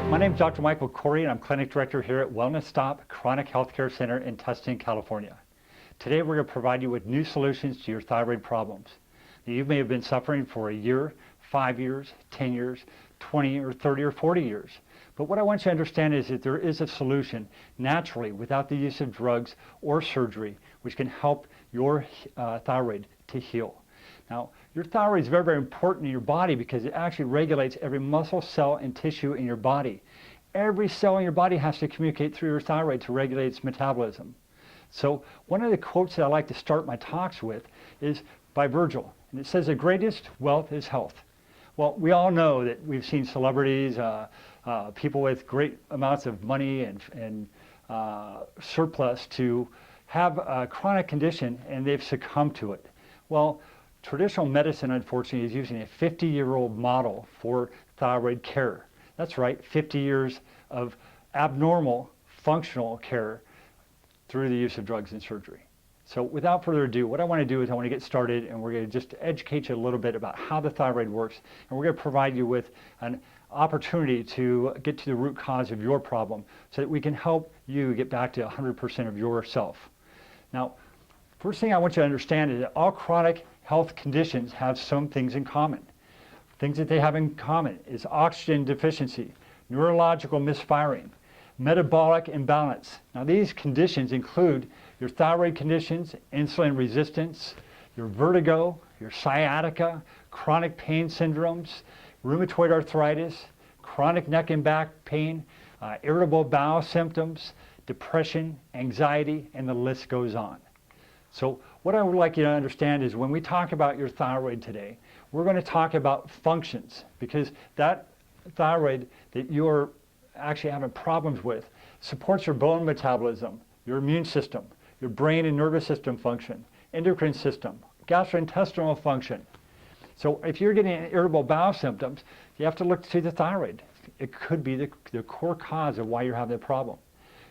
My name is Dr. Michael Corey, and I'm Clinic Director here at Wellness Stop Chronic Healthcare Center in Tustin, California. Today we're going to provide you with new solutions to your thyroid problems. You may have been suffering for a year, 5 years, 10 years, 20 or 30 or 40 years. But what I want you to understand is that there is a solution naturally without the use of drugs or surgery which can help your thyroid to heal. Now, your thyroid is very, very important in your body because it actually regulates every muscle, cell, and tissue in your body. Every cell in your body has to communicate through your thyroid to regulate its metabolism. So one of the quotes that I like to start my talks with is by Virgil, and it says, "The greatest wealth is health." Well, we all know that we've seen celebrities, people with great amounts of money and surplus to have a chronic condition, and they've succumbed to it. Well, traditional medicine, unfortunately, is using a 50-year-old model for thyroid care. That's right, 50 years of abnormal functional care through the use of drugs and surgery. So without further ado, what I want to do is I want to get started, and we're going to just educate you a little bit about how the thyroid works, and we're going to provide you with an opportunity to get to the root cause of your problem so that we can help you get back to 100% of yourself. Now, first thing I want you to understand is that all chronic health conditions have some things in common. Things that they have in common is oxygen deficiency, neurological misfiring, metabolic imbalance. Now, these conditions include your thyroid conditions, insulin resistance, your vertigo, your sciatica, chronic pain syndromes, rheumatoid arthritis, chronic neck and back pain, irritable bowel symptoms, depression, anxiety, and the list goes on. So what I would like you to understand is when we talk about your thyroid today, we're going to talk about functions, because that thyroid that you're actually having problems with supports your bone metabolism, your immune system, your brain and nervous system function, endocrine system, gastrointestinal function. So if you're getting irritable bowel symptoms, you have to look to the thyroid. It could be the core cause of why you're having the problem.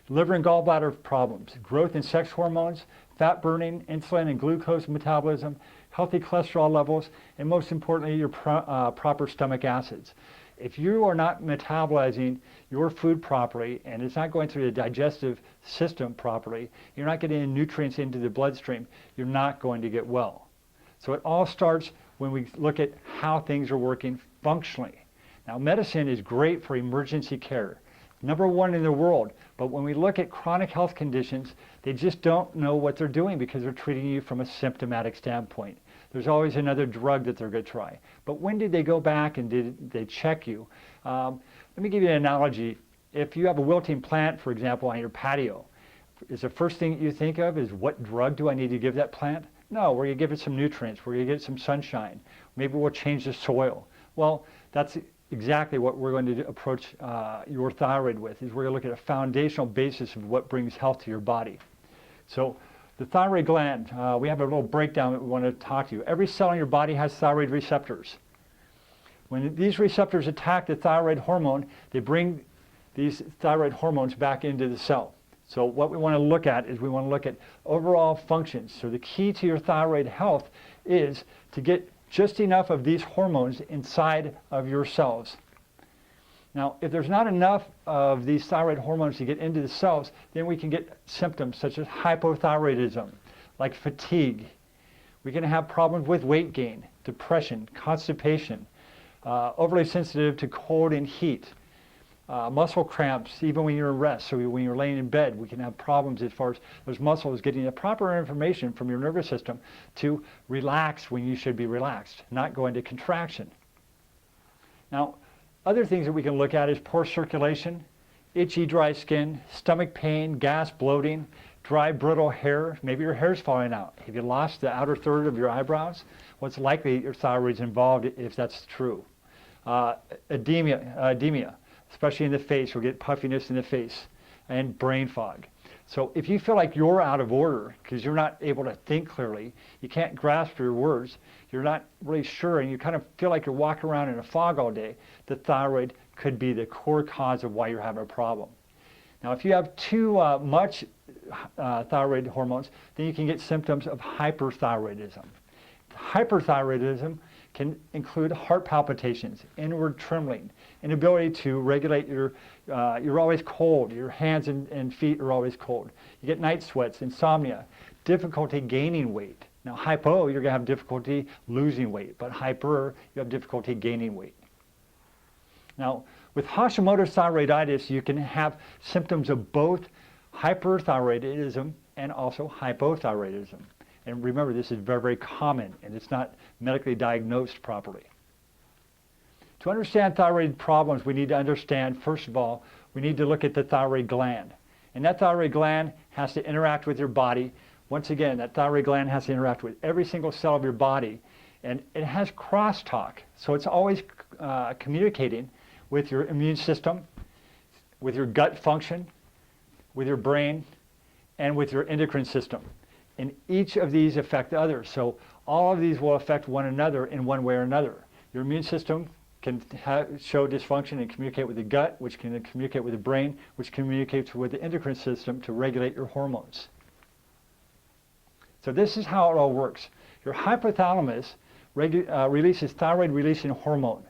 Liver and gallbladder problems, growth in sex hormones, fat burning, insulin and glucose metabolism, healthy cholesterol levels, and most importantly, your proper stomach acids. If you are not metabolizing your food properly and it's not going through the digestive system properly, you're not getting nutrients into the bloodstream, you're not going to get well. So it all starts when we look at how things are working functionally. Now, medicine is great for emergency care, #1 in the world, but when we look at chronic health conditions, they just don't know what they're doing because they're treating you from a symptomatic standpoint. There's always another drug that they're going to try. But when did they go back and did they check you? Let me give you an analogy. If you have a wilting plant, for example, on your patio, is the first thing you think of is what drug do I need to give that plant? No, we're going to give it some nutrients. We're going to get some sunshine. Maybe we'll change the soil. Well, that's exactly what we're going to approach your thyroid with, is we're going to look at a foundational basis of what brings health to your body. So the thyroid gland, we have a little breakdown that we want to talk to you. Every cell in your body has thyroid receptors. When these receptors attack the thyroid hormone, they bring these thyroid hormones back into the cell. So what we want to look at is we want to look at overall functions. So the key to your thyroid health is to get just enough of these hormones inside of your cells. Now, if there's not enough of these thyroid hormones to get into the cells, then we can get symptoms such as hypothyroidism, like fatigue. We can have problems with weight gain, depression, constipation, overly sensitive to cold and heat, muscle cramps, even when you're in rest. So when you're laying in bed, we can have problems as far as those muscles getting the proper information from your nervous system to relax when you should be relaxed, not go into contraction. Now, other things that we can look at is poor circulation, itchy, dry skin, stomach pain, gas, bloating, dry, brittle hair. Maybe your hair's falling out. Have you lost the outer third of your eyebrows? Well, it's likely your thyroid's involved if that's true. Edema, especially in the face. You'll get puffiness in the face, and brain fog. So if you feel like you're out of order because you're not able to think clearly, you can't grasp your words, you're not really sure, and you kind of feel like you're walking around in a fog all day, the thyroid could be the core cause of why you're having a problem. Now, if you have too much thyroid hormones, then you can get symptoms of hyperthyroidism. Hyperthyroidism can include heart palpitations, inward trembling, inability to regulate you're always cold, your hands and feet are always cold. You get night sweats, insomnia, difficulty gaining weight. Now hypo, you're going to have difficulty losing weight, but hyper, you have difficulty gaining weight. Now with Hashimoto's thyroiditis, you can have symptoms of both hyperthyroidism and also hypothyroidism. And remember, this is very, very common, and it's not medically diagnosed properly. To understand thyroid problems, we need to understand, first of all, we need to look at the thyroid gland. And that thyroid gland has to interact with your body. Once again, that thyroid gland has to interact with every single cell of your body. And it has crosstalk. So it's always communicating with your immune system, with your gut function, with your brain, and with your endocrine system. And each of these affect the others. So all of these will affect one another in one way or another. Your immune system can show dysfunction and communicate with the gut, which can communicate with the brain, which communicates with the endocrine system to regulate your hormones. So this is how it all works. Your hypothalamus releases thyroid-releasing hormone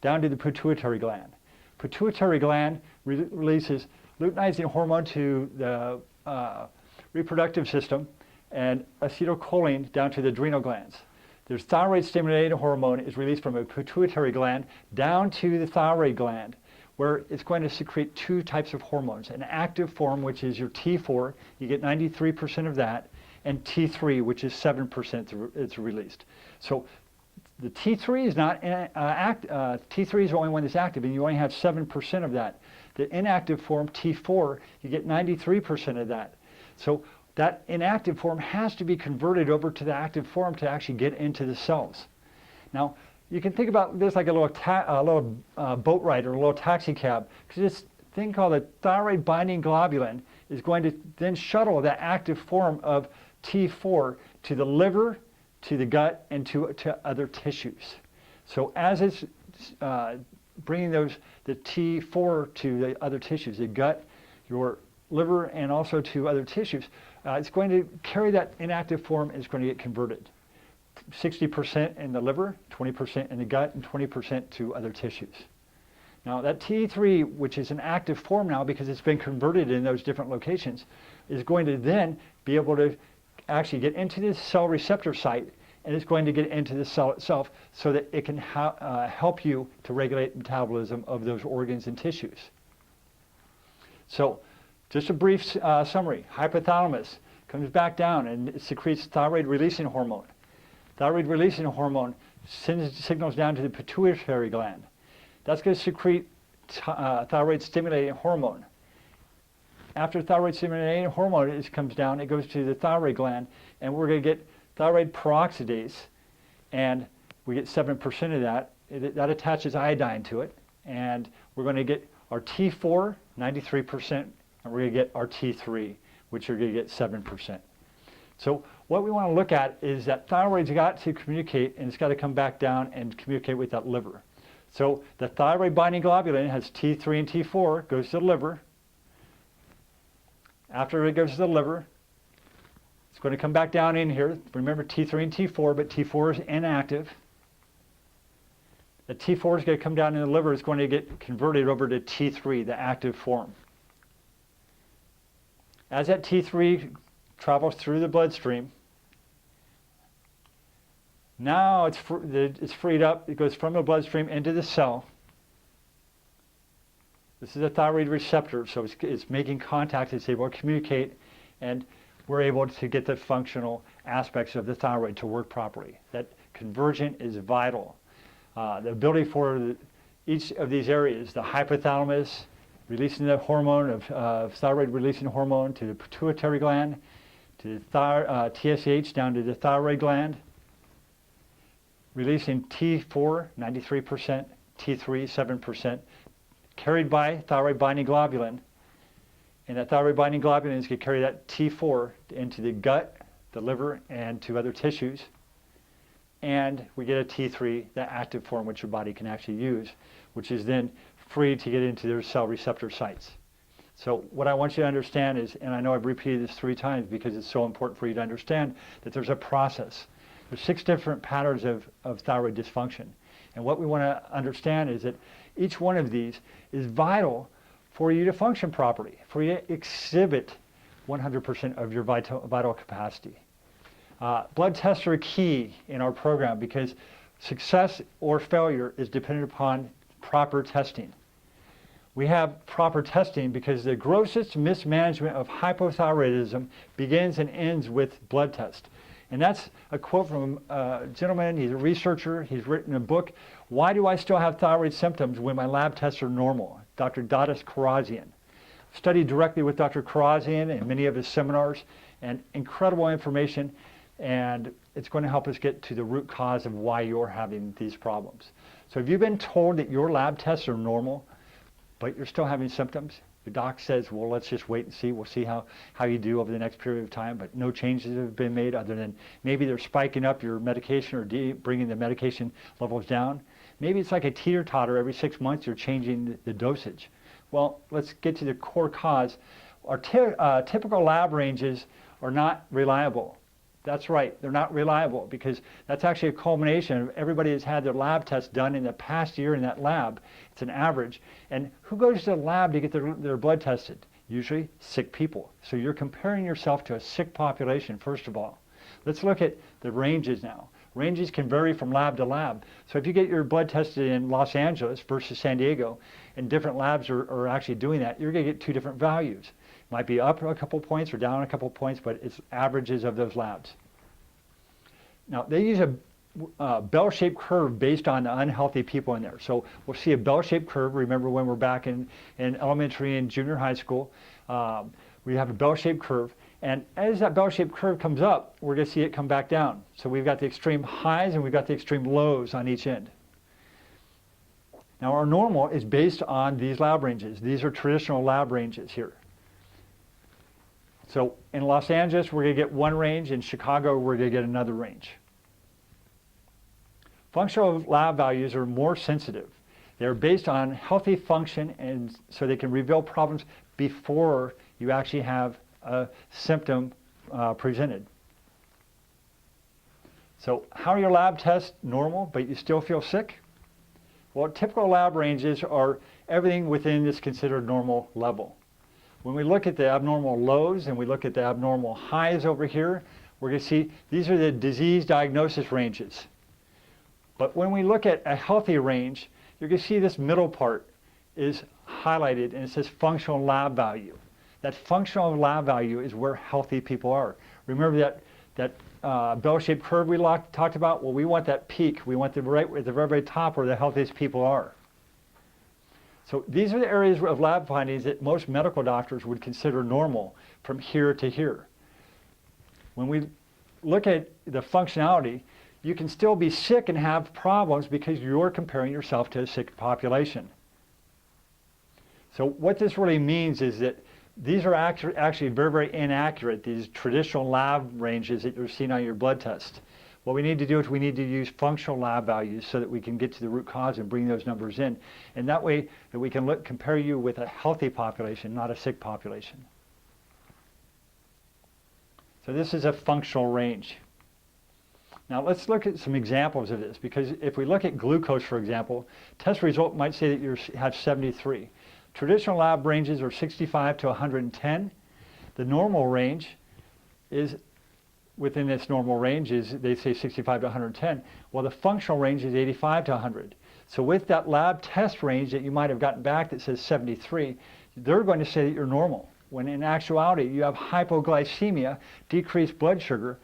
down to the pituitary gland. Pituitary gland releases luteinizing hormone to the reproductive system, and acetylcholine down to the adrenal glands. There's thyroid stimulating hormone is released from a pituitary gland down to the thyroid gland, where it's going to secrete two types of hormones. An active form, which is your T4, you get 93% of that, and T3, which is 7% it's released. So the T3 is not T3 is the only one that's active, and you only have 7% of that. The inactive form, T4, you get 93% of that. So that inactive form has to be converted over to the active form to actually get into the cells. Now, you can think about this like a little boat ride or a little taxi cab, because this thing called the thyroid binding globulin is going to then shuttle that active form of T4 to the liver, to the gut, and to other tissues. So as it's bringing the T4 to the other tissues, the gut, your liver, and also to other tissues, it's going to carry that inactive form and it's going to get converted. 60% in the liver, 20% in the gut, and 20% to other tissues. Now that T3, which is an active form now because it's been converted in those different locations, is going to then be able to actually get into the cell receptor site, and it's going to get into the cell itself so that it can help you to regulate metabolism of those organs and tissues. So just a brief summary. Hypothalamus comes back down and it secretes thyroid-releasing hormone. Thyroid-releasing hormone sends signals down to the pituitary gland. That's going to secrete thyroid-stimulating hormone. After thyroid-stimulating hormone comes down, it goes to the thyroid gland, and we're going to get thyroid peroxidase, and we get 7% of that. That attaches iodine to it, and we're going to get our T4, 93%, and we're going to get our T3, which are going to get 7%. So what we want to look at is that thyroid's got to communicate, and it's got to come back down and communicate with that liver. So the thyroid binding globulin has T3 and T4, goes to the liver. After it goes to the liver, it's going to come back down in here. Remember T3 and T4, but T4 is inactive. The T4 is going to come down in the liver. It's going to get converted over to T3, the active form. As that T3 travels through the bloodstream, now it's freed up. It goes from the bloodstream into the cell. This is a thyroid receptor, so it's making contact. It's able to communicate, and we're able to get the functional aspects of the thyroid to work properly. That conversion is vital. The ability for each of these areas, the hypothalamus, releasing the hormone of thyroid-releasing hormone to the pituitary gland, to TSH down to the thyroid gland, releasing T4, 93%, T3, 7%, carried by thyroid binding globulin. And that thyroid binding globulin is going to carry that T4 into the gut, the liver, and to other tissues. And we get a T3, the active form which your body can actually use, which is then free to get into their cell receptor sites. So what I want you to understand is, and I know I've repeated this 3 times because it's so important for you to understand, that there's a process. There's 6 different patterns of thyroid dysfunction. And what we want to understand is that each one of these is vital for you to function properly, for you to exhibit 100% of your vital capacity. Blood tests are key in our program because success or failure is dependent upon proper testing. We have proper testing because the grossest mismanagement of hypothyroidism begins and ends with blood test. And that's a quote from a gentleman, he's a researcher, he's written a book, Why Do I Still Have Thyroid Symptoms When My Lab Tests Are Normal? Dr. Dadis Karazian. Studied directly with Dr. Karazian in many of his seminars, and incredible information, and it's going to help us get to the root cause of why you're having these problems. So if you've been told that your lab tests are normal, but you're still having symptoms, your doc says, well, let's just wait and see. We'll see how you do over the next period of time, but no changes have been made other than maybe they're spiking up your medication or bringing the medication levels down. Maybe it's like a teeter-totter. Every 6 months you're changing the dosage. Well, let's get to the core cause. Our typical lab ranges are not reliable. That's right, they're not reliable because that's actually a culmination of everybody that's had their lab tests done in the past year in that lab. It's an average. And who goes to the lab to get their blood tested? Usually sick people. So you're comparing yourself to a sick population, first of all. Let's look at the ranges now. Ranges can vary from lab to lab. So if you get your blood tested in Los Angeles versus San Diego, and different labs are actually doing that, you're going to get 2 different values. Might be up a couple points or down a couple points, but it's averages of those labs. Now, they use a bell-shaped curve based on the unhealthy people in there. So we'll see a bell-shaped curve. Remember when we're back in elementary and junior high school, we have a bell-shaped curve. And as that bell-shaped curve comes up, we're going to see it come back down. So we've got the extreme highs and we've got the extreme lows on each end. Now, our normal is based on these lab ranges. These are traditional lab ranges here. So in Los Angeles, we're going to get one range. In Chicago, we're going to get another range. Functional lab values are more sensitive. They're based on healthy function, and so they can reveal problems before you actually have a symptom presented. So how are your lab tests normal, but you still feel sick? Well, typical lab ranges are everything within this considered normal level. When we look at the abnormal lows and we look at the abnormal highs over here, we're going to see these are the disease diagnosis ranges. But when we look at a healthy range, you're going to see this middle part is highlighted and it says functional lab value. That functional lab value is where healthy people are. Remember that bell-shaped curve we talked about? Well, we want that peak. We want right at the very, very top where the healthiest people are. So these are the areas of lab findings that most medical doctors would consider normal from here to here. When we look at the functionality, you can still be sick and have problems because you're comparing yourself to a sick population. So what this really means is that these are actually very, very inaccurate, these traditional lab ranges that you're seeing on your blood test. What we need to do is we need to use functional lab values so that we can get to the root cause and bring those numbers in. And that way that we can compare you with a healthy population, not a sick population. So this is a functional range. Now let's look at some examples of this, because if we look at glucose, for example, test result might say that you have 73. Traditional lab ranges are 65 to 110. The normal range is, within this normal range is, they say 65 to 110. Well, the functional range is 85 to 100. So with that lab test range that you might have gotten back that says 73, they're going to say that you're normal, when in actuality you have hypoglycemia, decreased blood sugar,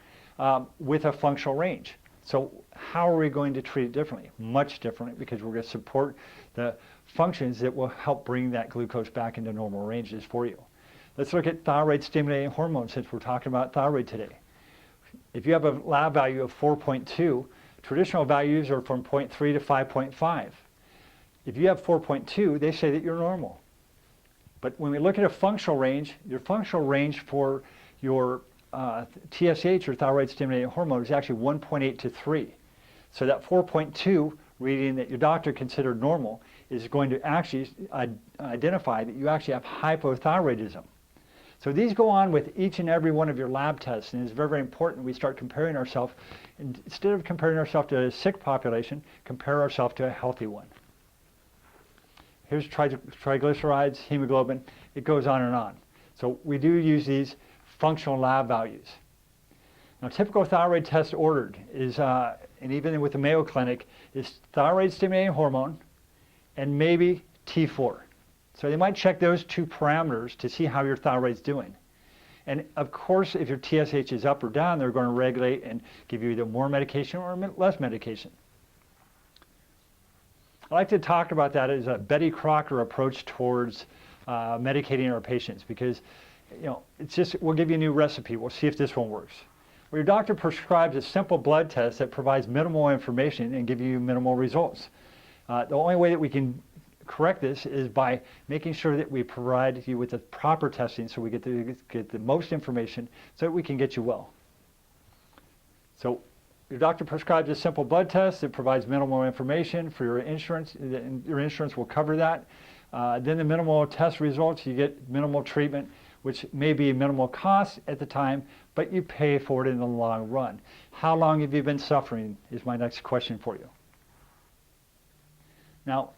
with a functional range. So how are we going to treat it differently? Much differently, because we're going to support the functions that will help bring that glucose back into normal ranges for you. Let's look at thyroid stimulating hormones, since we're talking about thyroid today. If you have a lab value of 4.2, traditional values are from 0.3 to 5.5. If you have 4.2, they say that you're normal. But when we look at a functional range, your functional range for your TSH, or thyroid stimulating hormone, is actually 1.8 to 3. So that 4.2 reading that your doctor considered normal is going to actually identify that you actually have hypothyroidism. So these go on with each and every one of your lab tests, and it's very, very important we start comparing ourselves. Instead of comparing ourselves to a sick population, compare ourselves to a healthy one. Here's triglycerides, hemoglobin. It goes on and on. So we do use these functional lab values. Now, typical thyroid test ordered is, and even with the Mayo Clinic, is thyroid stimulating hormone and maybe T4. So they might check those two parameters to see how your thyroid's doing. And of course, if your TSH is up or down, they're going to regulate and give you either more medication or less medication. I like to talk about that as a Betty Crocker approach towards medicating our patients, because it's just, we'll give you a new recipe. We'll see if this one works. Well, your doctor prescribes a simple blood test that provides minimal information and give you minimal results. The only way that we can correct this is by making sure that we provide you with the proper testing so we get the most information so that we can get you well. So your doctor prescribes a simple blood test that provides minimal information for your insurance, and your insurance will cover that. Then the minimal test results, you get minimal treatment, which may be minimal cost at the time, but you pay for it in the long run. How long have you been suffering is my next question for you. Now,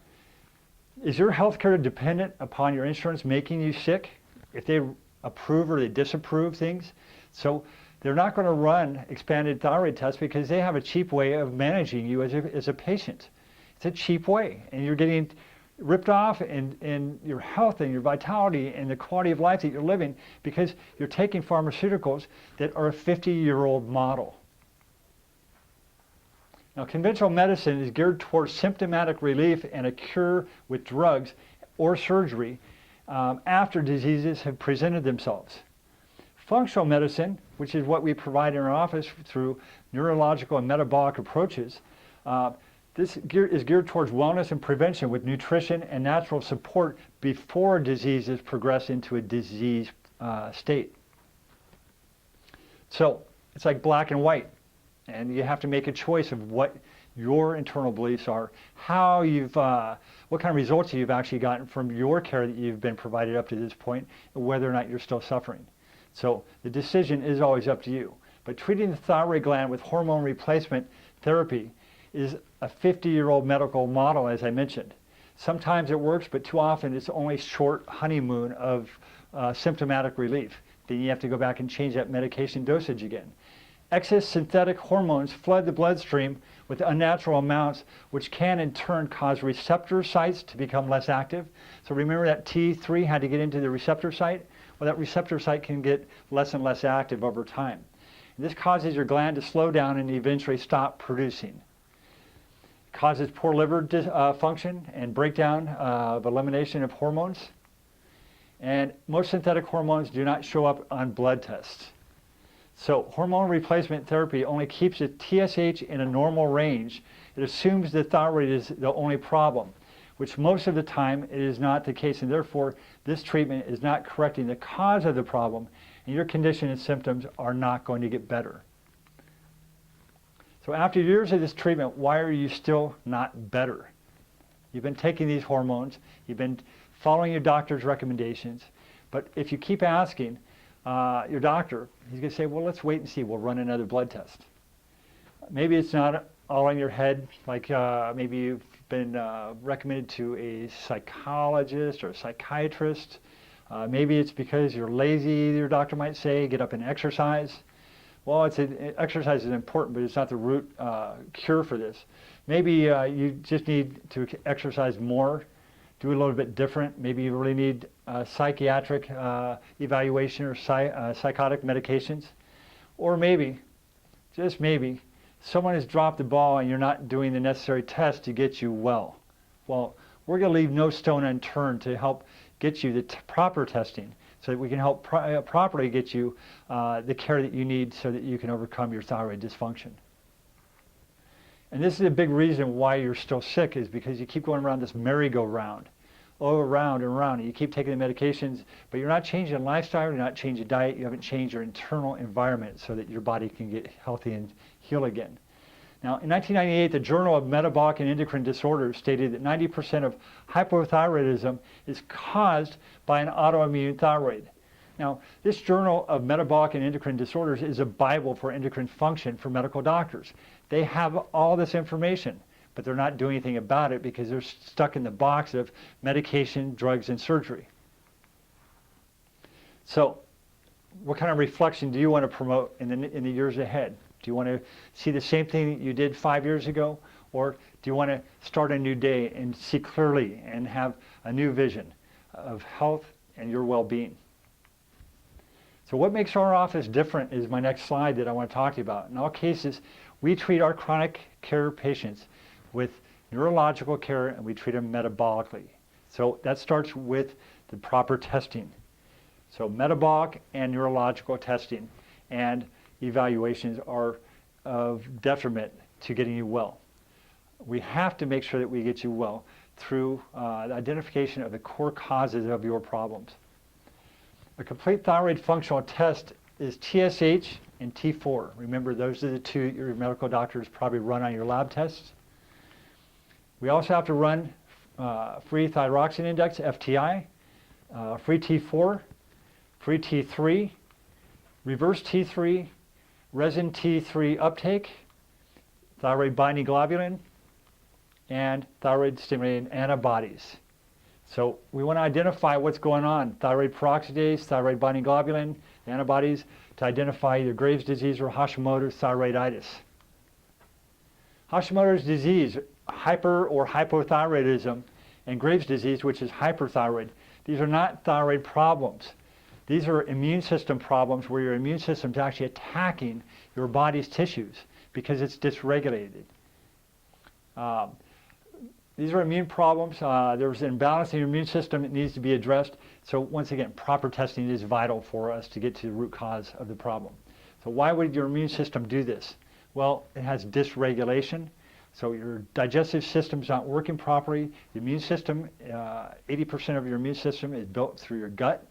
is your health care dependent upon your insurance making you sick? If they approve or they disapprove things? So they're not going to run expanded thyroid tests because they have a cheap way of managing you as a patient. It's a cheap way, and you're getting ripped off in your health and your vitality and the quality of life that you're living because you're taking pharmaceuticals that are a 50-year-old model. Now, conventional medicine is geared towards symptomatic relief and a cure with drugs or surgery after diseases have presented themselves. Functional medicine, which is what we provide in our office through neurological and metabolic approaches, this is geared towards wellness and prevention with nutrition and natural support before diseases progress into a disease state. So it's like black and white, and you have to make a choice of what your internal beliefs are, how you've, what kind of results you've actually gotten from your care that you've been provided up to this point, and whether or not you're still suffering. So the decision is always up to you. But treating the thyroid gland with hormone replacement therapy is a 50-year-old medical model, as I mentioned. Sometimes it works, but too often it's only short honeymoon of symptomatic relief. Then you have to go back and change that medication dosage again. Excess synthetic hormones flood the bloodstream with unnatural amounts, which can in turn cause receptor sites to become less active. So remember that T3 had to get into the receptor site? Well, that receptor site can get less and less active over time. And this causes your gland to slow down and eventually stop producing. It causes poor liver function and breakdown of elimination of hormones. And most synthetic hormones do not show up on blood tests. So hormone replacement therapy only keeps the TSH in a normal range. It assumes the thyroid is the only problem, which most of the time it is not the case, and therefore this treatment is not correcting the cause of the problem, and your condition and symptoms are not going to get better. So after years of this treatment, why are you still not better? You've been taking these hormones, you've been following your doctor's recommendations, but if you keep asking your doctor, he's going to say, well, let's wait and see, we'll run another blood test. Maybe it's not all in your head, like maybe you've been recommended to a psychologist or a psychiatrist. Maybe it's because you're lazy, your doctor might say, get up and exercise. Well, exercise is important, but it's not the root cure for this. Maybe you just need to exercise more, do a little bit different. Maybe you really need psychiatric evaluation or psychotic medications. Or maybe, just maybe, someone has dropped the ball and you're not doing the necessary tests to get you well. Well, we're going to leave no stone unturned to help get you the proper testing so that we can help properly get you the care that you need so that you can overcome your thyroid dysfunction. And this is a big reason why you're still sick, is because you keep going around this merry-go-round, around and around, and you keep taking the medications, but you're not changing lifestyle, you're not changing diet, you haven't changed your internal environment so that your body can get healthy and heal again. Now, in 1998, the Journal of Metabolic and Endocrine Disorders stated that 90% of hypothyroidism is caused by an autoimmune thyroid. Now, this Journal of Metabolic and Endocrine Disorders is a Bible for endocrine function for medical doctors. They have all this information, but they're not doing anything about it because they're stuck in the box of medication, drugs, and surgery. So, what kind of reflection do you want to promote in the years ahead? Do you want to see the same thing that you did 5 years ago? Or do you want to start a new day and see clearly and have a new vision of health and your well-being? So what makes our office different is my next slide that I want to talk to you about. In all cases, we treat our chronic care patients with neurological care and we treat them metabolically. So that starts with the proper testing. So metabolic and neurological testing and evaluations are of detriment to getting you well. We have to make sure that we get you well through the identification of the core causes of your problems. A complete thyroid functional test is TSH and T4. Remember, those are the two your medical doctors probably run on your lab tests. We also have to run free thyroxine index, FTI, free T4, free T3, reverse T3, resin T3 uptake, thyroid binding globulin, and thyroid stimulating antibodies. So we want to identify what's going on, thyroid peroxidase, thyroid binding globulin, antibodies, to identify either Graves' disease or Hashimoto's thyroiditis. Hashimoto's disease, hyper or hypothyroidism, and Graves' disease, which is hyperthyroid, these are not thyroid problems. These are immune system problems where your immune system is actually attacking your body's tissues because it's dysregulated. These are immune problems. There's an imbalance in your immune system that needs to be addressed. So once again, proper testing is vital for us to get to the root cause of the problem. So why would your immune system do this? Well, it has dysregulation. So your digestive system's not working properly. The immune system, 80% of your immune system is built through your gut.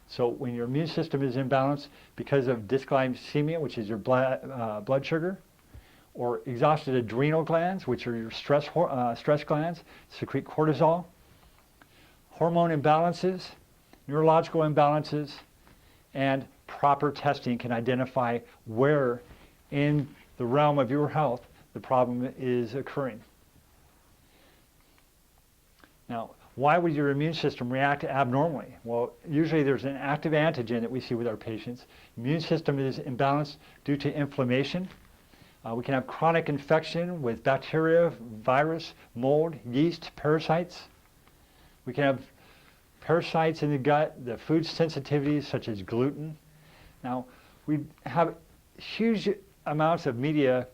So when your immune system is imbalanced because of dysglycemia, which is your blood sugar, or exhausted adrenal glands, which are your stress glands, secrete cortisol, hormone imbalances, neurological imbalances, and proper testing can identify where in the realm of your health the problem is occurring. Now, why would your immune system react abnormally? Well, usually there's an active antigen that we see with our patients. Immune system is imbalanced due to inflammation. We can have chronic infection with bacteria, virus, mold, yeast, parasites. We can have parasites in the gut, the food sensitivities such as gluten. Now, we have huge amounts of media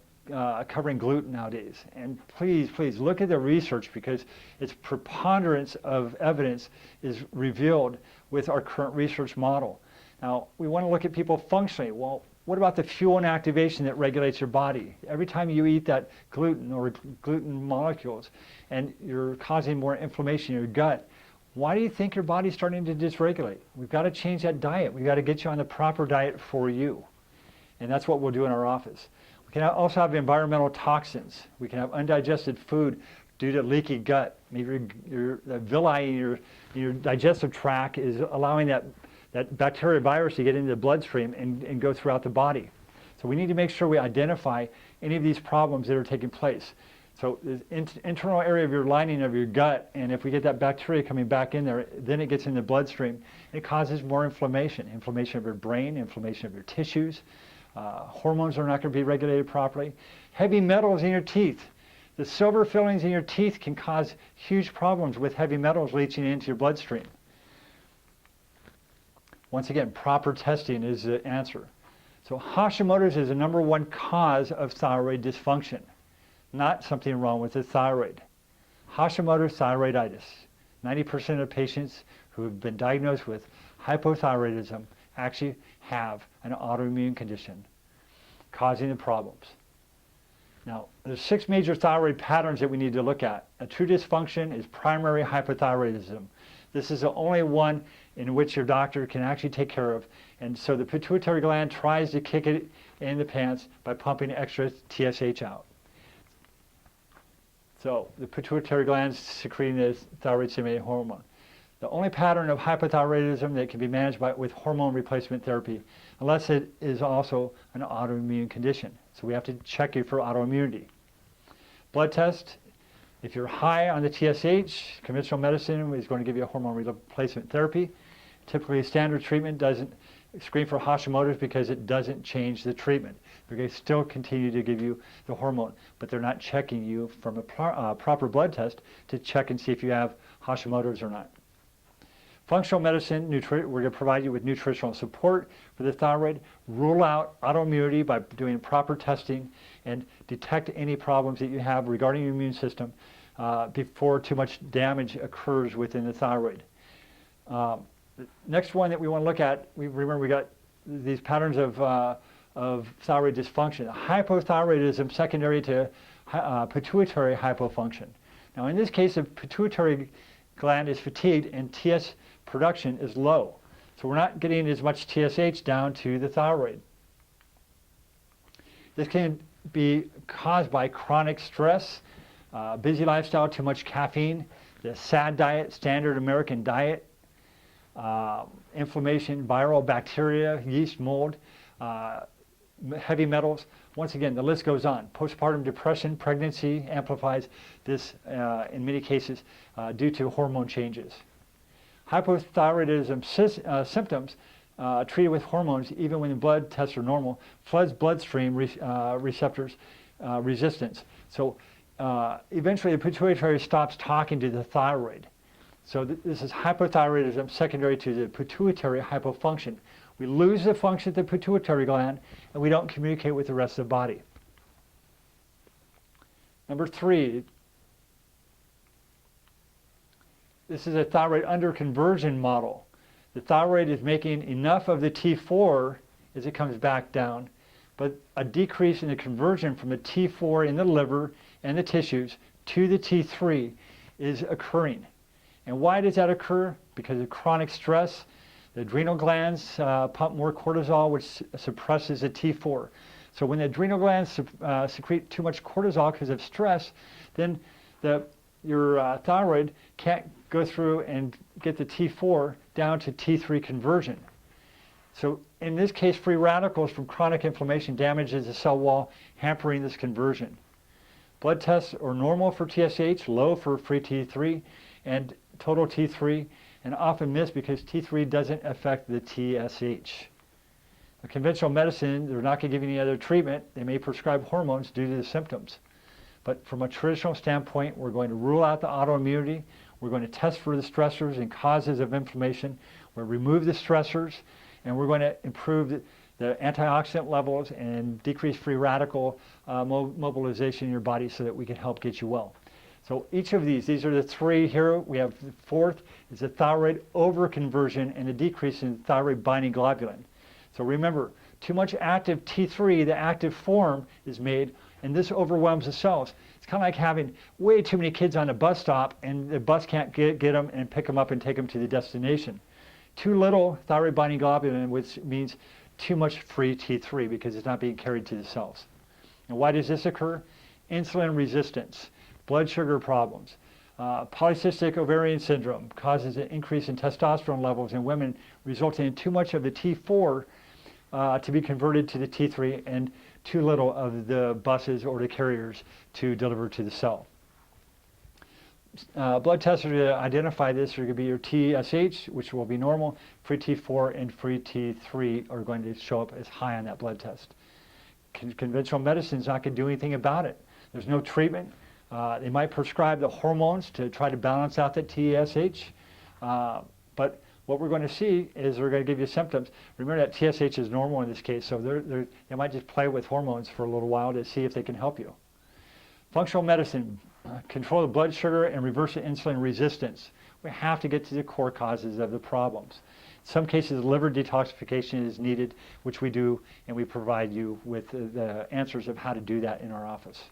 covering gluten nowadays. And please, please look at the research because its preponderance of evidence is revealed with our current research model. Now, we want to look at people functionally. Well, what about the fuel and activation that regulates your body? Every time you eat that gluten or gluten molecules and you're causing more inflammation in your gut, why do you think your body's starting to dysregulate? We've got to change that diet. We've got to get you on the proper diet for you. And that's what we'll do in our office. We can also have environmental toxins. We can have undigested food due to leaky gut. Maybe the villi in your digestive tract is allowing that bacteria virus to get into the bloodstream and go throughout the body. So we need to make sure we identify any of these problems that are taking place. So the internal area of your lining of your gut, and if we get that bacteria coming back in there, then it gets in the bloodstream. It causes more inflammation of your brain, inflammation of your tissues. Hormones are not going to be regulated properly. Heavy metals in your teeth. The silver fillings in your teeth can cause huge problems with heavy metals leaching into your bloodstream. Once again, proper testing is the answer. So Hashimoto's is the #1 cause of thyroid dysfunction, not something wrong with the thyroid. Hashimoto's thyroiditis. 90% of patients who have been diagnosed with hypothyroidism actually have an autoimmune condition causing the problems. Now, there's 6 major thyroid patterns that we need to look at. A true dysfunction is primary hypothyroidism. This is the only one in which your doctor can actually take care of. And so the pituitary gland tries to kick it in the pants by pumping extra TSH out. So the pituitary gland is secreting the thyroid stimulating hormone. the only pattern of hypothyroidism that can be managed with hormone replacement therapy, unless it is also an autoimmune condition. So we have to check you for autoimmunity. Blood test, if you're high on the TSH, conventional medicine is going to give you a hormone replacement therapy. Typically, standard treatment doesn't screen for hashimotos because it doesn't change the treatment. They're going to still continue to give you the hormone, but they're not checking you from a proper blood test to check and see if you have hashimotos or not. Functional medicine, we're going to provide you with nutritional support for the thyroid, rule out autoimmunity by doing proper testing, and detect any problems that you have regarding your immune system before too much damage occurs within the thyroid. The next one that we want to look at, remember we got these patterns of thyroid dysfunction. Hypothyroidism secondary to pituitary hypofunction. Now in this case, the pituitary gland is fatigued and TS production is low. So we're not getting as much TSH down to the thyroid. This can be caused by chronic stress, busy lifestyle, too much caffeine, the SAD diet, standard American diet, inflammation, viral bacteria, yeast, mold, heavy metals. Once again, the list goes on. Postpartum depression, pregnancy amplifies this in many cases due to hormone changes. Hypothyroidism symptoms treated with hormones, even when the blood tests are normal, floods bloodstream receptors resistance. So eventually the pituitary stops talking to the thyroid. So this is hypothyroidism secondary to the pituitary hypofunction. We lose the function of the pituitary gland and we don't communicate with the rest of the body. Number 3, this is a thyroid underconversion model. The thyroid is making enough of the T4 as it comes back down, but a decrease in the conversion from the T4 in the liver and the tissues to the T3 is occurring. And why does that occur? Because of chronic stress. The adrenal glands pump more cortisol, which suppresses the T4. So when the adrenal glands secrete too much cortisol because of stress, then your thyroid can't go through and get the T4 down to T3 conversion. So in this case, free radicals from chronic inflammation damages the cell wall, hampering this conversion. Blood tests are normal for TSH, low for free T3, and total T3, and often missed because T3 doesn't affect the TSH. A conventional medicine, they're not going to give you any other treatment. They may prescribe hormones due to the symptoms. But from a traditional standpoint, we're going to rule out the autoimmunity. We're going to test for the stressors and causes of inflammation. We'll remove the stressors, and we're going to improve the antioxidant levels and decrease free radical mobilization in your body so that we can help get you well. So each of these are the 3 here. We have the 4th is the thyroid overconversion and a decrease in thyroid binding globulin. So remember, too much active T3, the active form, is made, and this overwhelms the cells. It's kind of like having way too many kids on a bus stop and the bus can't get them and pick them up and take them to the destination. Too little thyroid binding globulin, which means too much free T3 because it's not being carried to the cells. And why does this occur? Insulin resistance, blood sugar problems, polycystic ovarian syndrome causes an increase in testosterone levels in women, resulting in too much of the T4 to be converted to the T3 and too little of the buses or the carriers to deliver to the cell. Blood tests to identify this are going to be your TSH, which will be normal, free T4 and free T3 are going to show up as high on that blood test. Conventional medicine is not going to do anything about it. There's no treatment. They might prescribe the hormones to try to balance out the TSH, but what we're going to see is they're going to give you symptoms. Remember that TSH is normal in this case, so they might just play with hormones for a little while to see if they can help you. Functional medicine, control the blood sugar and reverse the insulin resistance. We have to get to the core causes of the problems. In some cases, liver detoxification is needed, which we do, and we provide you with the answers of how to do that in our office.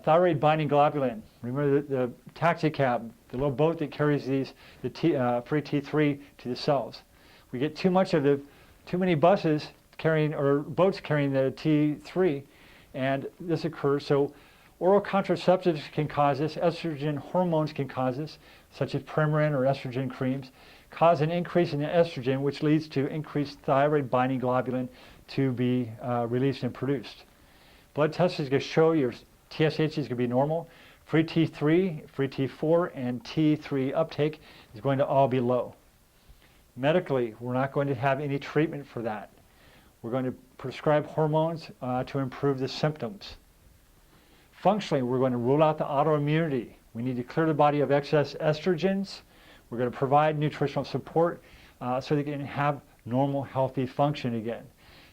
Thyroid binding globulin. Remember the taxi cab, the little boat that carries free T3 to the cells. We get too many buses carrying or boats carrying the T3, and this occurs. So Oral contraceptives can cause this. Estrogen hormones can cause this, such as Premarin or estrogen creams, cause an increase in the estrogen, which leads to increased thyroid binding globulin to be released and produced. Blood tests is going to show your TSH is going to be normal. Free T3, free T4, and T3 uptake is going to all be low. Medically, we're not going to have any treatment for that. We're going to prescribe hormones to improve the symptoms. Functionally, we're going to rule out the autoimmunity. We need to clear the body of excess estrogens. We're going to provide nutritional support so they can have normal, healthy function again.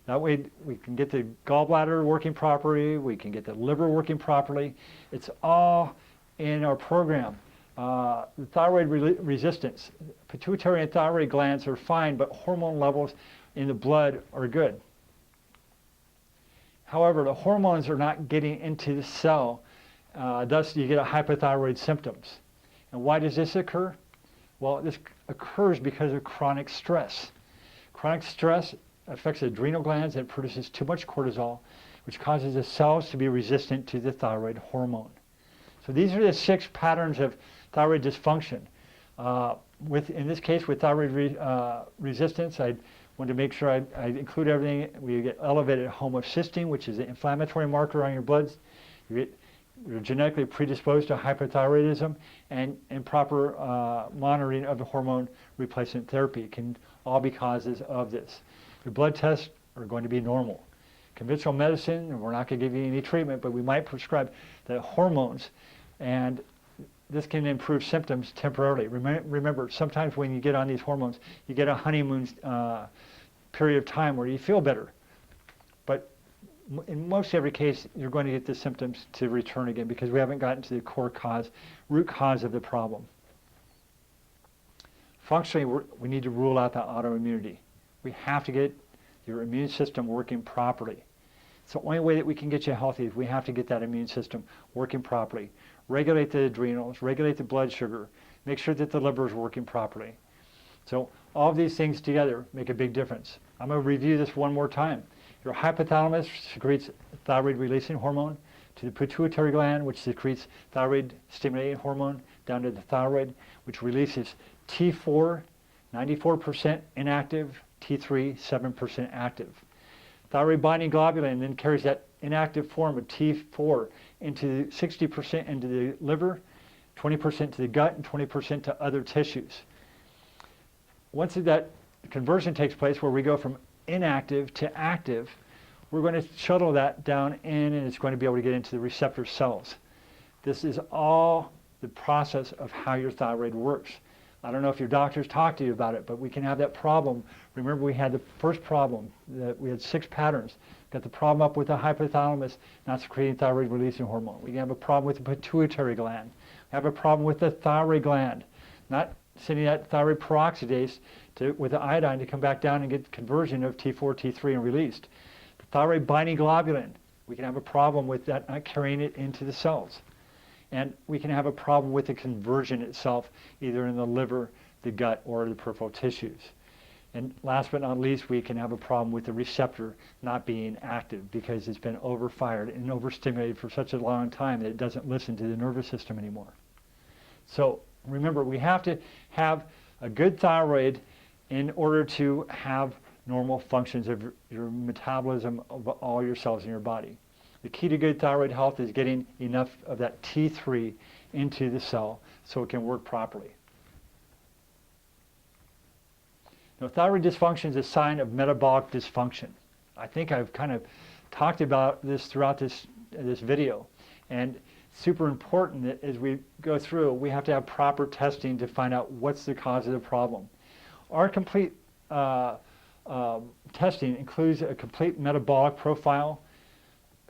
That way we can get the gallbladder working properly, we can get the liver working properly. It's all in our program. The thyroid resistance, pituitary and thyroid glands are fine, but hormone levels in the blood are good. However, the hormones are not getting into the cell, thus you get a hypothyroid symptoms. And why does this occur? Well, this occurs because of chronic stress. Chronic stress affects the adrenal glands and produces too much cortisol, which causes the cells to be resistant to the thyroid hormone. So these are the 6 patterns of thyroid dysfunction. In this case, with thyroid resistance, I wanted to make sure I include everything. We get elevated homocysteine, which is an inflammatory marker on your blood. You're genetically predisposed to hypothyroidism, and improper monitoring of the hormone replacement therapy can all be causes of this. Your blood tests are going to be normal. Conventional medicine, we're not going to give you any treatment, but we might prescribe the hormones, and this can improve symptoms temporarily. Remember, sometimes when you get on these hormones, you get a honeymoon period of time where you feel better. But in most every case, you're going to get the symptoms to return again because we haven't gotten to the core cause, root cause of the problem. Functionally, we need to rule out the autoimmunity. We have to get your immune system working properly. It's the only way that we can get you healthy is we have to get that immune system working properly. Regulate the adrenals, regulate the blood sugar, make sure that the liver is working properly. So all of these things together make a big difference. I'm going to review this one more time. Your hypothalamus secretes thyroid-releasing hormone to the pituitary gland, which secretes thyroid-stimulating hormone, down to the thyroid, which releases T4, 94% inactive, T3, 7% active. Thyroid binding globulin then carries that inactive form of T4 into 60% into the liver, 20% to the gut, and 20% to other tissues. Once that conversion takes place where we go from inactive to active, we're going to shuttle that down in, and it's going to be able to get into the receptor cells. This is all the process of how your thyroid works. I don't know if your doctors talk to you about it, but we can have that problem. Remember, we had the first problem, that we had 6 patterns. Got the problem up with the hypothalamus not secreting thyroid releasing hormone. We have a problem with the pituitary gland. We have a problem with the thyroid gland, not sending that thyroid peroxidase with the iodine to come back down and get conversion of T4, T3 and released. The thyroid binding globulin, we can have a problem with that not carrying it into the cells. And we can have a problem with the conversion itself, either in the liver, the gut, or the peripheral tissues. And last but not least, we can have a problem with the receptor not being active because it's been overfired and overstimulated for such a long time that it doesn't listen to the nervous system anymore. So remember, we have to have a good thyroid in order to have normal functions of your metabolism of all your cells in your body. The key to good thyroid health is getting enough of that T3 into the cell so it can work properly. Now, thyroid dysfunction is a sign of metabolic dysfunction. I think I've kind of talked about this throughout this video. And super important that as we go through, we have to have proper testing to find out what's the cause of the problem. Our complete testing includes a complete metabolic profile,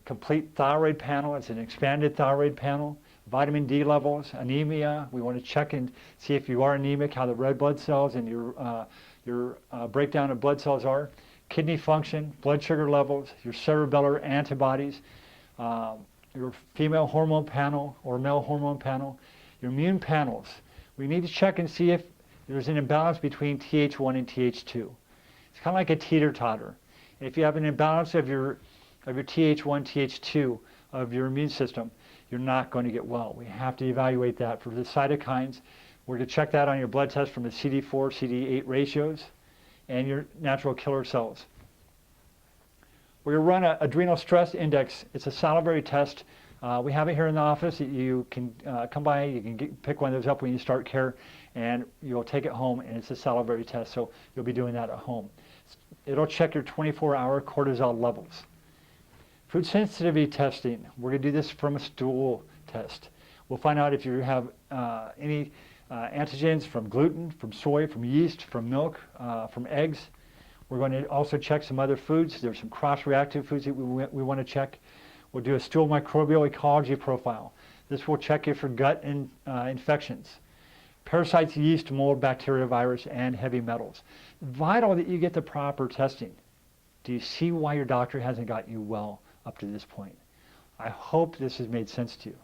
complete thyroid panel. It's an expanded thyroid panel, vitamin D levels, anemia. We want to check and see if you are anemic, how the red blood cells and your breakdown of blood cells are, kidney function, blood sugar levels, your cerebellar antibodies, your female hormone panel or male hormone panel, your immune panels. We need to check and see if there's an imbalance between Th1 and Th2. It's kind of like a teeter-totter. If you have an imbalance of your Th1, Th2 of your immune system, you're not going to get well. We have to evaluate that for the cytokines. We're going to check that on your blood test from the CD4, CD8 ratios and your natural killer cells. We're going to run an adrenal stress index. It's a salivary test. We have it here in the office. You can come by, you can pick one of those up when you start care, and you'll take it home, and it's a salivary test, so you'll be doing that at home. It'll check your 24-hour cortisol levels. Food sensitivity testing, we're going to do this from a stool test. We'll find out if you have any antigens from gluten, from soy, from yeast, from milk, from eggs. We're going to also check some other foods. There's some cross-reactive foods that we want to check. We'll do a stool microbial ecology profile. This will check you for gut infections, parasites, yeast, mold, bacteria, virus, and heavy metals. Vital that you get the proper testing. Do you see why your doctor hasn't got you well up to this point? I hope this has made sense to you.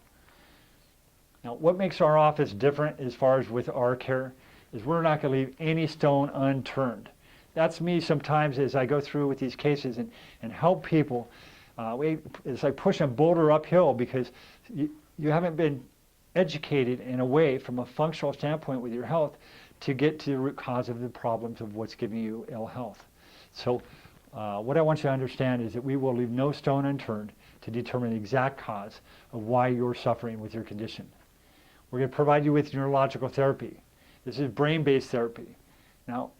Now, what makes our office different as far as with our care is we're not going to leave any stone unturned. That's me sometimes as I go through with these cases and help people. It's like pushing a boulder uphill because you haven't been educated in a way from a functional standpoint with your health to get to the root cause of the problems of what's giving you ill health. So what I want you to understand is that we will leave no stone unturned to determine the exact cause of why you're suffering with your condition. We're going to provide you with neurological therapy. This is brain-based therapy. Now,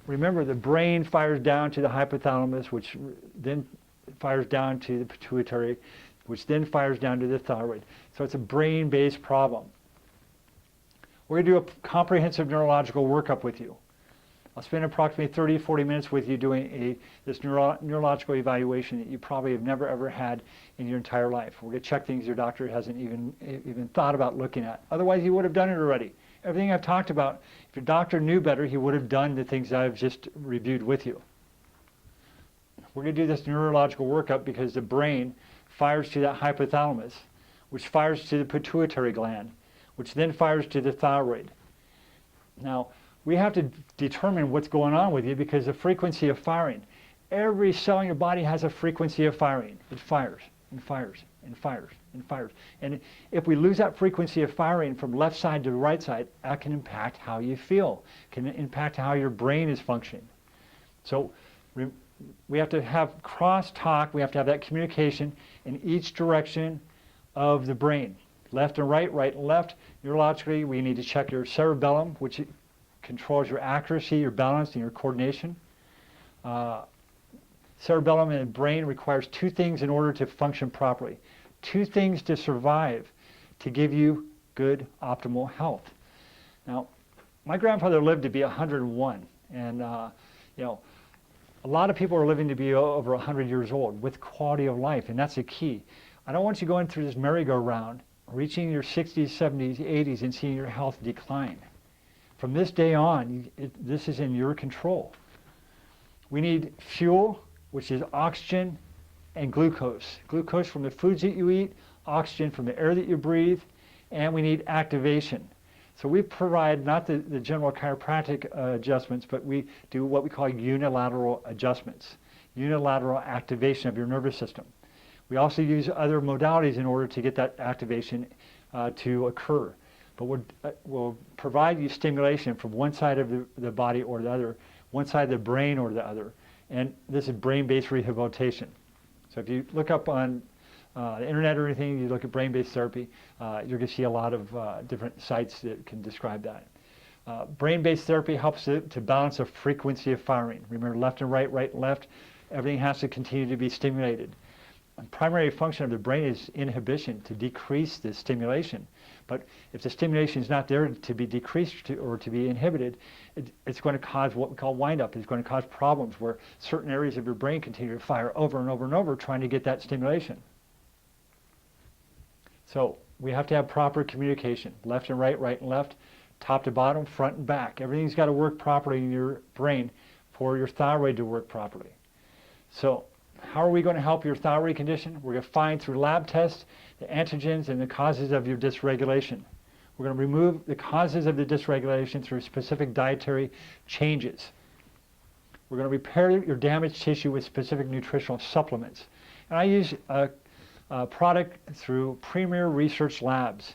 remember, the brain fires down to the hypothalamus, which then fires down to the pituitary, which then fires down to the thyroid. So it's a brain-based problem. We're going to do a comprehensive neurological workup with you. I'll spend approximately 30, 40 minutes with you doing this neurological evaluation that you probably have never ever had in your entire life. We're going to check things your doctor hasn't even thought about looking at. Otherwise, he would have done it already. Everything I've talked about, if your doctor knew better, he would have done the things I've just reviewed with you. We're going to do this neurological workup because the brain fires to that hypothalamus, which fires to the pituitary gland, which then fires to the thyroid. Now, we have to determine what's going on with you because the frequency of firing. Every cell in your body has a frequency of firing. It fires and fires and fires and fires. And if we lose that frequency of firing from left side to right side, that can impact how you feel, can impact how your brain is functioning. So we have to have cross-talk, we have to have that communication in each direction of the brain. Left and right, right and left. Neurologically, we need to check your cerebellum, which controls your accuracy, your balance, and your coordination. Cerebellum and the brain requires two things in order to function properly. Two things to survive, to give you good, optimal health. Now, my grandfather lived to be 101, and a lot of people are living to be over 100 years old with quality of life, and that's the key. I don't want you going through this merry-go-round, reaching your 60s, 70s, 80s, and seeing your health decline. From this day on, this is in your control. We need fuel, which is oxygen and glucose. Glucose from the foods that you eat, oxygen from the air that you breathe, and we need activation. So we provide not the general chiropractic adjustments, but we do what we call unilateral adjustments, unilateral activation of your nervous system. We also use other modalities in order to get that activation to occur. But we'll provide you stimulation from one side of the body or the other, one side of the brain or the other. And this is brain-based rehabilitation. So if you look up on the internet or anything, you look at brain-based therapy, you're going to see a lot of different sites that can describe that. Brain-based therapy helps to balance the frequency of firing. Remember, left and right, right and left, everything has to continue to be stimulated. The primary function of the brain is inhibition, to decrease the stimulation. But if the stimulation is not there to be decreased or to be inhibited, it's going to cause what we call wind-up. It's going to cause problems where certain areas of your brain continue to fire over and over and over trying to get that stimulation. So we have to have proper communication, left and right, right and left, top to bottom, front and back. Everything's got to work properly in your brain for your thyroid to work properly. So how are we going to help your thyroid condition? We're going to find through lab tests the antigens and the causes of your dysregulation. We're going to remove the causes of the dysregulation through specific dietary changes. We're going to repair your damaged tissue with specific nutritional supplements. And I use product through Premier Research Labs.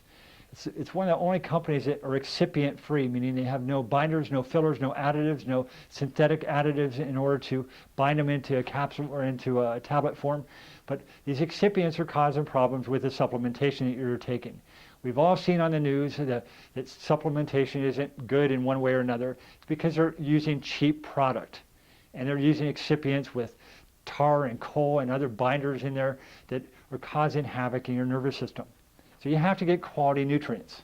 It's one of the only companies that are excipient free, meaning they have no binders, no fillers, no additives, no synthetic additives in order to bind them into a capsule or into a tablet form. But these excipients are causing problems with the supplementation that you're taking. We've all seen on the news that supplementation isn't good in one way or another. It's because they're using cheap product, and they're using excipients with tar and coal and other binders in there that are causing havoc in your nervous system. So you have to get quality nutrients.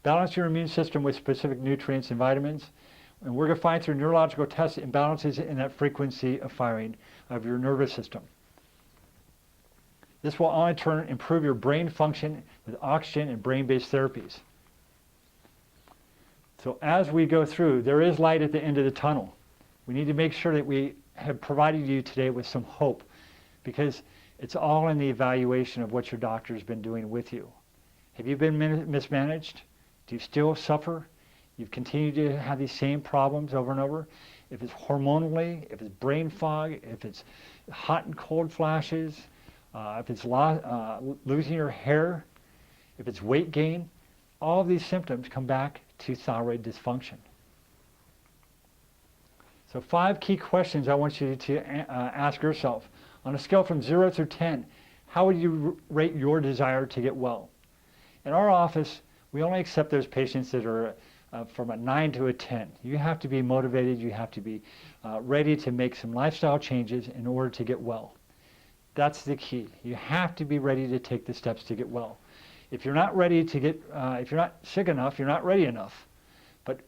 Balance your immune system with specific nutrients and vitamins. And we're going to find through neurological tests imbalances in that frequency of firing of your nervous system. This will in turn improve your brain function with oxygen and brain-based therapies. So as we go through, there is light at the end of the tunnel. We need to make sure that we have provided you today with some hope, because it's all in the evaluation of what your doctor has been doing with you. Have you been mismanaged? Do you still suffer? You've continued to have these same problems over and over? If it's hormonally, if it's brain fog, if it's hot and cold flashes, if it's losing your hair, if it's weight gain, all of these symptoms come back to thyroid dysfunction. So 5 key questions I want you to ask yourself. On a scale from 0 through 10, how would you rate your desire to get well? In our office, we only accept those patients that are from a 9 to a 10. You have to be motivated. You have to be ready to make some lifestyle changes in order to get well. That's the key. You have to be ready to take the steps to get well. If you're not ready to get, if you're not sick enough, you're not ready enough. But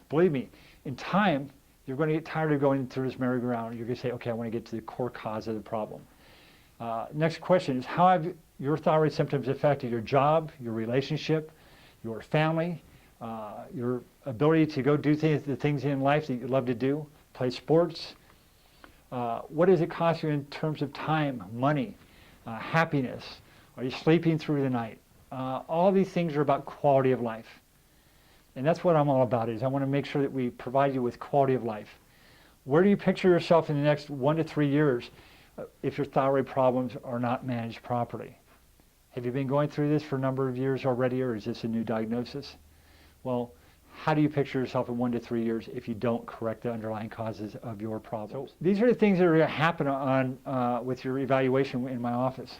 believe me, in time, you're going to get tired of going through this merry-go-round. You're going to say, okay, I want to get to the core cause of the problem. Next question is, how have your thyroid symptoms affected your job, your relationship, your family, your ability to go do the things in life that you love to do, play sports? What does it cost you in terms of time, money, happiness? Are you sleeping through the night? All these things are about quality of life. And that's what I'm all about, is I want to make sure that we provide you with quality of life. Where do you picture yourself in the next 1 to 3 years if your thyroid problems are not managed properly? Have you been going through this for a number of years already, or is this a new diagnosis? Well, how do you picture yourself in 1 to 3 years if you don't correct the underlying causes of your problems? So these are the things that are going to happen with your evaluation in my office.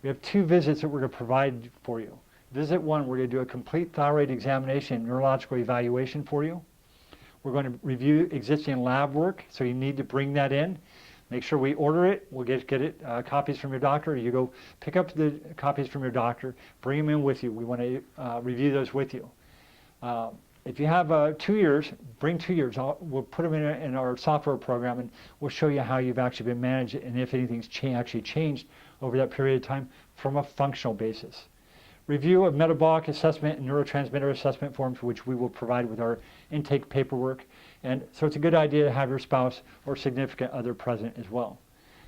We have 2 visits that we're going to provide for you. Visit 1, we're going to do a complete thyroid examination and neurological evaluation for you. We're going to review existing lab work, so you need to bring that in. Make sure we order it. We'll get it copies from your doctor. You go pick up the copies from your doctor, bring them in with you. We want to review those with you. If you have 2 years, bring 2 years. We'll put them in our software program, and we'll show you how you've actually been managed and if anything's actually changed over that period of time from a functional basis. Review of metabolic assessment and neurotransmitter assessment forms, which we will provide with our intake paperwork. And so it's a good idea to have your spouse or significant other present as well.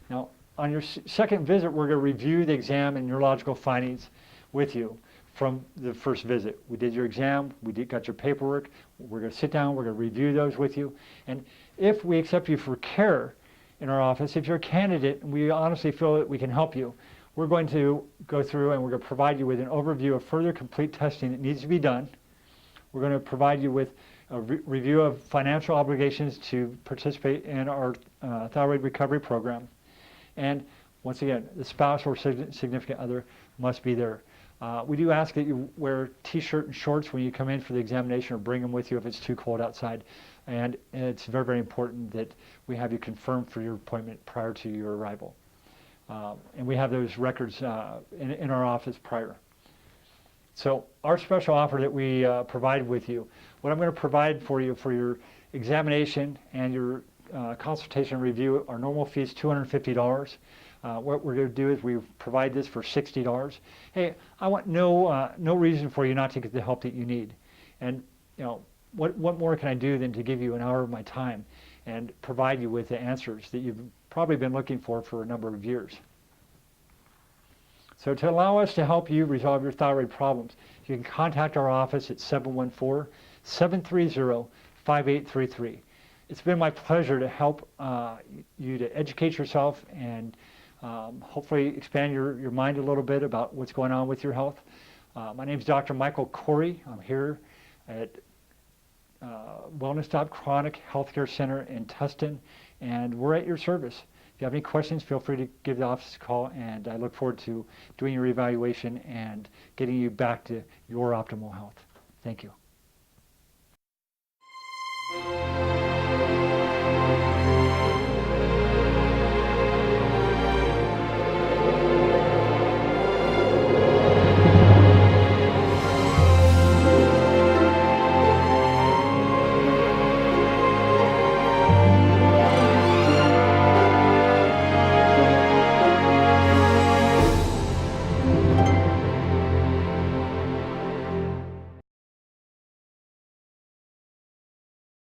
Now, on your second visit, we're going to review the exam and neurological findings with you from the first visit. We did your exam, got your paperwork. We're going to sit down, we're going to review those with you. And if we accept you for care in our office, if you're a candidate and we honestly feel that we can help you, we're going to go through and we're going to provide you with an overview of further complete testing that needs to be done. We're going to provide you with a review of financial obligations to participate in our thyroid recovery program. And once again, the spouse or significant other must be there. We do ask that you wear t-shirt and shorts when you come in for the examination, or bring them with you if it's too cold outside. And it's very, very important that we have you confirmed for your appointment prior to your arrival. And we have those records in our office prior. So our special offer that we provide with you, what I'm going to provide for you for your examination and your consultation review, our normal fee is $250. What we're going to do is we provide this for $60. Hey, I want no reason for you not to get the help that you need. And what more can I do than to give you an hour of my time and provide you with the answers that you've probably been looking for a number of years. So to allow us to help you resolve your thyroid problems, you can contact our office at 714-730-5833. It's been my pleasure to help you to educate yourself and hopefully expand your mind a little bit about what's going on with your health. My name is Dr. Michael Corey. I'm here at Wellness Stop Chronic Healthcare Center in Tustin, and we're at your service. If you have any questions, feel free to give the office a call, and I look forward to doing your evaluation and getting you back to your optimal health. Thank you.